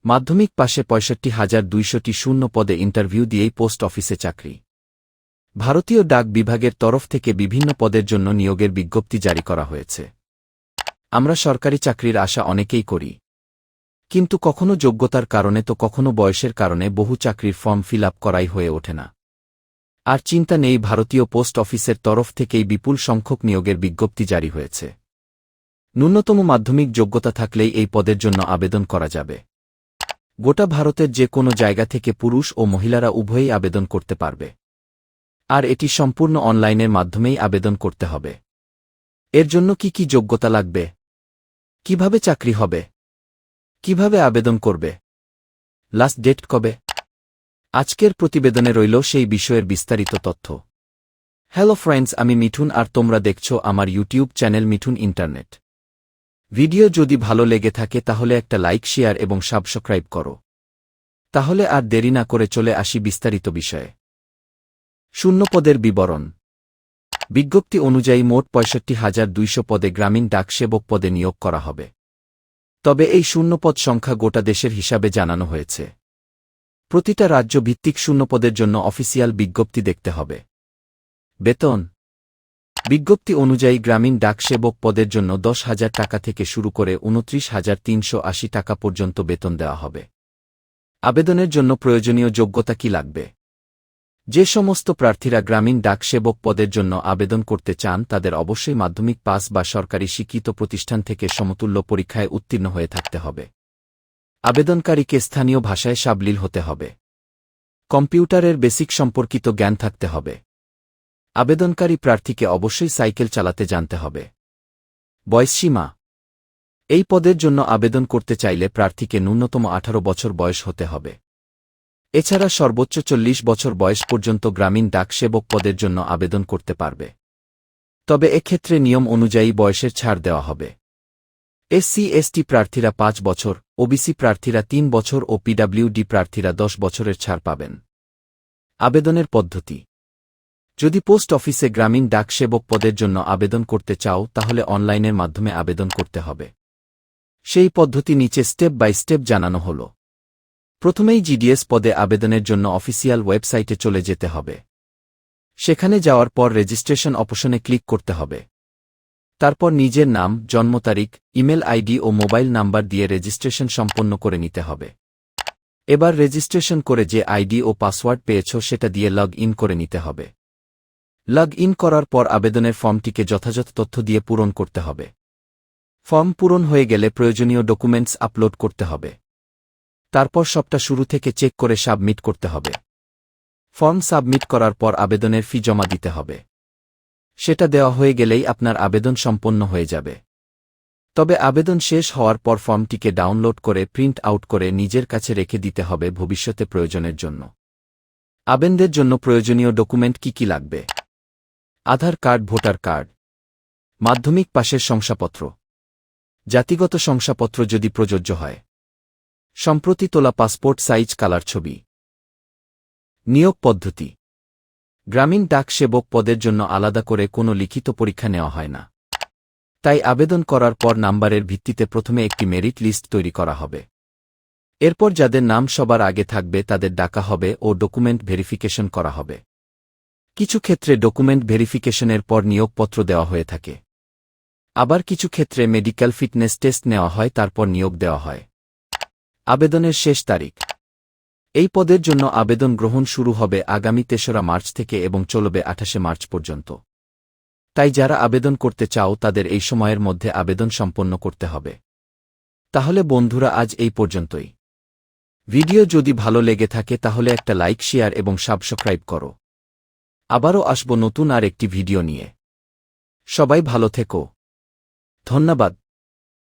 মাধ্যমিক পাশে ৬৫,২০০টি শূন্য পদে ইন্টারভিউ দিয়েই পোস্ট অফিসে চাকরি। ভারতীয় ডাক বিভাগের তরফ থেকে বিভিন্ন পদের জন্য নিয়োগের বিজ্ঞপ্তি জারি করা হয়েছে। আমরা সরকারি চাকরির আশা অনেকেই করি, কিন্তু কখনো যোগ্যতার কারণে তো কখনো বয়সের কারণে বহু চাকরির ফর্ম ফিল আপ করাই হয়ে ওঠে না। আর চিন্তা নেই, ভারতীয় পোস্ট অফিসের তরফ থেকেই বিপুল সংখ্যক নিয়োগের বিজ্ঞপ্তি জারি হয়েছে। ন্যূনতম মাধ্যমিক যোগ্যতা থাকলেই এই পদের জন্য আবেদন করা যাবে। গোটা ভারতের যে কোনো জায়গা থেকে পুরুষ ও মহিলারা উভয়েই আবেদন করতে পারবে। আর এটি সম্পূর্ণ অনলাইনের মাধ্যমেই আবেদন করতে হবে। এর জন্য কি কি যোগ্যতা লাগবে, কিভাবে চাকরি হবে, কিভাবে আবেদন করবে, লাস্ট ডেট কবে, আজকের প্রতিবেদনে রইল সেই বিষয়ের বিস্তারিত তথ্য। হ্যালো ফ্রেন্ডস, আমি মিঠুন আর তোমরা দেখছো আমার YouTube channel Mithun internet. Video যদি ভালো লেগে থাকে তাহলে একটা লাইক, শেয়ার এবং সাবস্ক্রাইব করো। তাহলে আর দেরি না করে চলে আসি বিস্তারিত বিষয়ে। শূন্য পদের বিবরণ। বিজ্ঞপ্তি অনুযায়ী মোট ৬৫,২০০ পদে গ্রামীণ ডাক সেবক পদে নিয়োগ করা হবে। তবে এই শূন্যপদ সংখ্যা গোটা দেশের হিসাবে জানানো হয়েছে। প্রতিটা রাজ্য ভিত্তিক শূন্যপদের জন্য অফিসিয়াল বিজ্ঞপ্তি দেখতে হবে। বেতন। বিজ্ঞপ্তি অনুযায়ী গ্রামীণ ডাক সেবক পদের জন্য ১০,০০০ টাকা থেকে শুরু করে ২৯,৩৮০ টাকা পর্যন্ত বেতন দেওয়া হবে। আবেদনের জন্য প্রয়োজনীয় যোগ্যতা কি লাগবে? যে সমস্ত প্রার্থীরা গ্রামীণ ডাক সেবক পদের জন্য আবেদন করতে চান তাদের অবশ্যই মাধ্যমিক পাস বা সরকারি স্বীকৃত প্রতিষ্ঠান থেকে সমতুল্য পরীক্ষায় উত্তীর্ণ হয়ে থাকতে হবে। আবেদনকারীকে স্থানীয় ভাষায় সাবলীল হতে হবে। কম্পিউটারের বেসিক সম্পর্কিত জ্ঞান থাকতে হবে। আবেদনকারী প্রার্থীকে অবশ্যই সাইকেল চালাতে জানতে হবে। বয়সসীমা। এই পদের জন্য আবেদন করতে চাইলে প্রার্থীকে ন্যূনতম ১৮ বছর বয়স হতে হবে। এছাড়া সর্বোচ্চ ৪০ বছর বয়স পর্যন্ত গ্রামীণ ডাক সেবক পদের জন্য আবেদন করতে পারবে। তবে এক্ষেত্রে নিয়ম অনুযায়ী বয়সের ছাড় দেওয়া হবে। এসসি/এসটি প্রার্থীরা ৫ বছর, ওবিসি প্রার্থীরা ৩ বছর ও পিডব্লিউডি প্রার্থীরা ১০ বছরের ছাড় পাবেন। আবেদনের পদ্ধতি। যদি পোস্ট অফিসে গ্রামীণ ডাক সেবক পদের জন্য আবেদন করতে চাও তাহলে অনলাইনের মাধ্যমে আবেদন করতে হবে। সেই পদ্ধতি নিচে স্টেপ বাই স্টেপ জানানো হল। প্রথমেই জিডিএস পদে আবেদনের জন্য অফিসিয়াল ওয়েবসাইটে চলে যেতে হবে। সেখানে যাওয়ার পর রেজিস্ট্রেশন অপশনে ক্লিক করতে হবে। তারপর নিজের নাম, জন্ম তারিখ, ইমেল আইডি ও মোবাইল নাম্বার দিয়ে রেজিস্ট্রেশন সম্পন্ন করে নিতে হবে। এবার রেজিস্ট্রেশন করে যে আইডি ও পাসওয়ার্ড পেয়েছ সেটা দিয়ে লগ ইন করে নিতে হবে। লগ ইন করার পর আবেদনের ফর্মটিকে যথাযথ তথ্য দিয়ে পূরণ করতে হবে। ফর্ম পূরণ হয়ে গেলে প্রয়োজনীয় ডকুমেন্টস আপলোড করতে হবে। তারপর সবটা শুরু থেকে চেক করে সাবমিট করতে হবে। ফর্ম সাবমিট করার পর আবেদনের ফি জমা দিতে হবে। সেটা দেওয়া হয়ে গেলেই আপনার আবেদন সম্পন্ন হয়ে যাবে। তবে আবেদন শেষ হওয়ার পর ফর্মটিকে ডাউনলোড করে প্রিন্ট আউট করে নিজের কাছে রেখে দিতে হবে ভবিষ্যতে প্রয়োজনের জন্য। আবেদনের জন্য প্রয়োজনীয় ডকুমেন্ট কি কি লাগবে? আধার কার্ড, ভোটার কার্ড, মাধ্যমিক পাশের শংসাপত্র, জাতিগত শংসাপত্র যদি প্রযোজ্য হয়, সম্প্রতি তোলা পাসপোর্ট সাইজ কালার ছবি। নিয়োগ পদ্ধতি। গ্রামীণ ডাক সেবক পদের জন্য আলাদা করে কোনো লিখিত পরীক্ষা নেওয়া হয় না। তাই আবেদন করার পর নাম্বারের ভিত্তিতে প্রথমে একটি মেরিট লিস্ট তৈরি করা হবে। এরপর যাদের নাম সবার আগে থাকবে তাদের ডাকা হবে ও ডকুমেন্ট ভেরিফিকেশন করা হবে। কিছু ক্ষেত্রে ডকুমেন্ট ভেরিফিকেশনের পর নিয়োগপত্র দেওয়া হয়ে থাকে। আবার কিছু ক্ষেত্রে মেডিকেল ফিটনেস টেস্ট নেওয়া হয়, তারপর নিয়োগ দেওয়া হয়। আবেদনের শেষ তারিখ। এই পদের জন্য আবেদন গ্রহণ শুরু হবে আগামী ৩রা মার্চ থেকে এবং চলবে ২৮শে মার্চ পর্যন্ত। তাই যারা আবেদন করতে চাও তাদের এই সময়ের মধ্যে আবেদন সম্পন্ন করতে হবে। তাহলে বন্ধুরা, আজ এই পর্যন্তই। ভিডিও যদি ভালো লেগে থাকে তাহলে একটা লাইক, শেয়ার এবং সাবস্ক্রাইব করো। আবারও আসব নতুন আর একটি ভিডিও নিয়ে। সবাই ভালো থেকো। ধন্যবাদ।